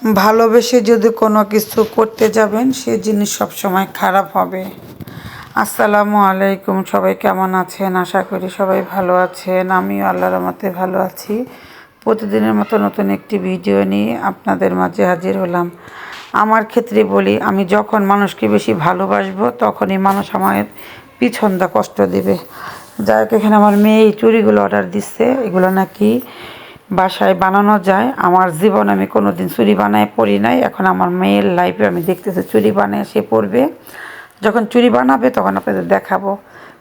ভালোবেসে যদি কোনো কিছু করতে যাবেন সে জিনিস সবসময় খারাপ হবে। আসসালামু আলাইকুম, সবাই কেমন আছেন? আশা করি সবাই ভালো আছেন। আমিও আল্লাহর রহমতে ভালো আছি। প্রতিদিনের মতো নতুন একটি ভিডিও নিয়ে আপনাদের মাঝে হাজির হলাম। আমার ক্ষেত্রে বলি, আমি যখন মানুষকে বেশি ভালোবাসবো তখনই মানুষ আমার পিছন দা কষ্ট দেবে। যাই হোক, এখানে আমার মেয়ে এই চুড়িগুলো অর্ডার দিচ্ছে। এগুলো নাকি বাসায় বানানো যায়। আমার জীবন আমি কোনো দিন চুড়ি বানায় পরি নাই। এখন আমার মেয়ের লাইফে আমি দেখতেছি চুড়ি বানায় সে পরবে। যখন চুড়ি বানাবে তখন আপনাদের দেখাবো।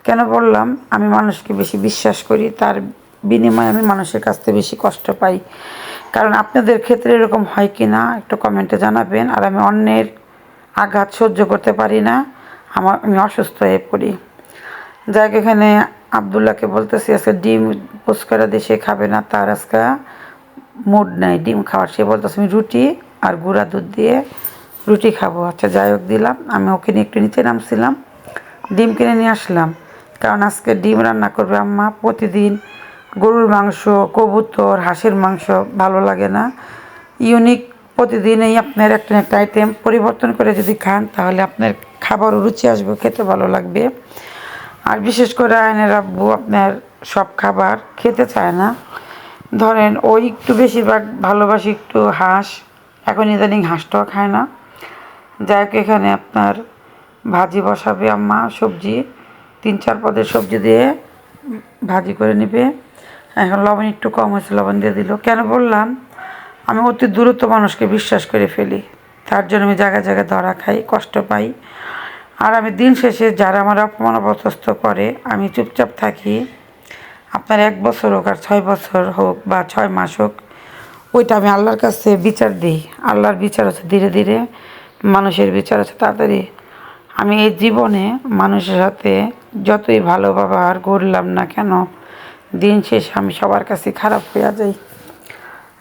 কেন বললাম, আমি মানুষকে বেশি বিশ্বাস করি, তার বিনিময়ে আমি মানুষের কাছ থেকে বেশি কষ্ট পাই। কারণ আপনাদের ক্ষেত্রে এরকম হয় কি না একটু কমেন্টে জানাবেন। আর আমি অন্যের আঘাত সহ্য করতে পারি না, আমি অসুস্থ হয়ে পড়ি। যাই হোক, এখানে আবদুল্লাহকে বলতেছি আজকে ডিম পোস্ট করে দিয়ে সে খাবে না, তার আজকে মুড নাই ডিম খাওয়ার। সে বলতেছে আমি রুটি আর গুঁড়া দুধ দিয়ে রুটি খাবো। আচ্ছা যাই হোক, দিলাম। আমি ওকে নিয়ে একটু নিচে নামছিলাম, ডিম কিনে নিয়ে আসলাম। কারণ আজকে ডিম রান্না করবে আম্মা। প্রতিদিন গরুর মাংস, কবুতর, হাঁসের মাংস ভালো লাগে না। ইউনিক প্রতিদিনই আপনার একটা একটা আইটেম পরিবর্তন করে যদি খান তাহলে আপনার খাবারও রুচি আসবে, খেতে ভালো লাগবে। আর বিশেষ করে আয়নের আব্বু আপনার সব খাবার খেতে চায় না। ধরেন ওই একটু বেশিরভাগ ভালোবাসি একটু হাঁস, এখন ইদানিং হাঁসটাও খায় না। যাই হোক, এখানে আপনার ভাজি বসাবে আম্মা, সবজি 3-4 পদের সবজি দিয়ে ভাজি করে নেবে। এখন লবণ একটু কম হয়েছে, লবণ দিয়ে দিল। কেন বললাম, আমি অতি দ্রুত মানুষকে বিশ্বাস করে ফেলি, তার জন্য আমি জায়গায় জায়গায় ধরা খাই, কষ্ট পাই। আর আমি দিন শেষে যারা আমার অপমান অপদস্থ করে আমি চুপচাপ থাকি। আপনার 1 বছর হোক আর 6 বছর হোক বা 6 মাস হোক, ওইটা আমি আল্লাহর কাছে বিচার দিই। আল্লাহর বিচার আছে ধীরে ধীরে, মানুষের বিচার আছে তাড়াতাড়ি। আমি এই জীবনে মানুষের সাথে যতই ভালো ব্যবহার করলাম না কেন, দিন শেষে আমি সবার কাছে খারাপ হয়ে যাই।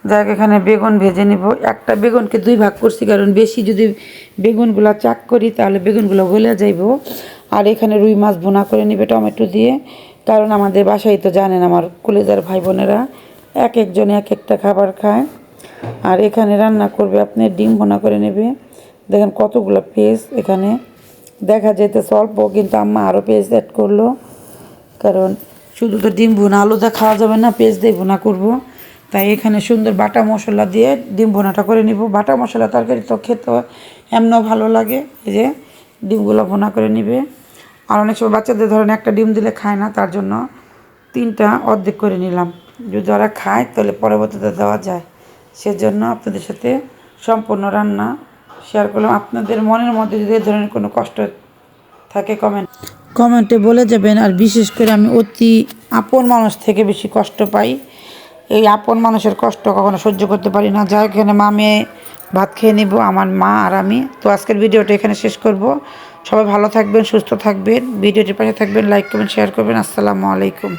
যাই হোক, এখানে বেগুন ভেজে নিব। একটা বেগুনকে 2 ভাগ করছি, কারণ বেশি যদি বেগুনগুলো চাক করি তাহলে বেগুনগুলো গলে যাইব। আর এখানে রুই মাছ ভুনা করে নিবে টমেটো দিয়ে। কারণ আমাদের বাসায় তো জানেন আমার কলেজার ভাই বোনেরা এক একজনে এক একটা খাবার খায়। আর এখানে রান্না করবে আপনি ডিম ভুনা করে নেবে। দেখেন কতগুলো পেঁয়াজ এখানে দেখা যেতেছে অল্প, কিন্তু আম্মা আরও পেঁয়াজ অ্যাড করলো। কারণ শুধু তো ডিম ভুনা আলুদা খাওয়া যাবে না, পেঁয়াজ দিয়ে ভুনা করব। তাই এখানে সুন্দর বাটা মশলা দিয়ে ডিম ভুনাটা করে নিব। বাটা মশলা তরকারি তো খেতে এমনও ভালো লাগে। এই যে ডিমগুলো ভুনা করে নিবে। আর অনেক সময় বাচ্চাদের ধরেন একটা ডিম দিলে খায় না, তার জন্য 3টা অর্ধেক করে নিলাম। যদি ওরা খায় তাহলে পরবর্তীতে দেওয়া যায়, সেজন্য আপনাদের সাথে সম্পূর্ণ রান্না শেয়ার করলাম। আপনাদের মনের মধ্যে যদি এ ধরনের কোনো কষ্ট থাকে কমেন্টে বলে যাবেন। আর বিশেষ করে আমি অতি আপন মানুষ থেকে বেশি কষ্ট পাই। এই আপন মানুষের কষ্ট কখনো সহ্য করতে পারি না। যাই এখানে মা মেয়ে ভাত খেয়ে নিব, আমার মা আর আমি। তো আজকের ভিডিওটা এখানে শেষ করব। সবাই ভালো থাকবেন, সুস্থ থাকবেন, ভিডিওটির পাশে থাকবেন, লাইক করবেন, শেয়ার করবেন। আসসালামু আলাইকুম।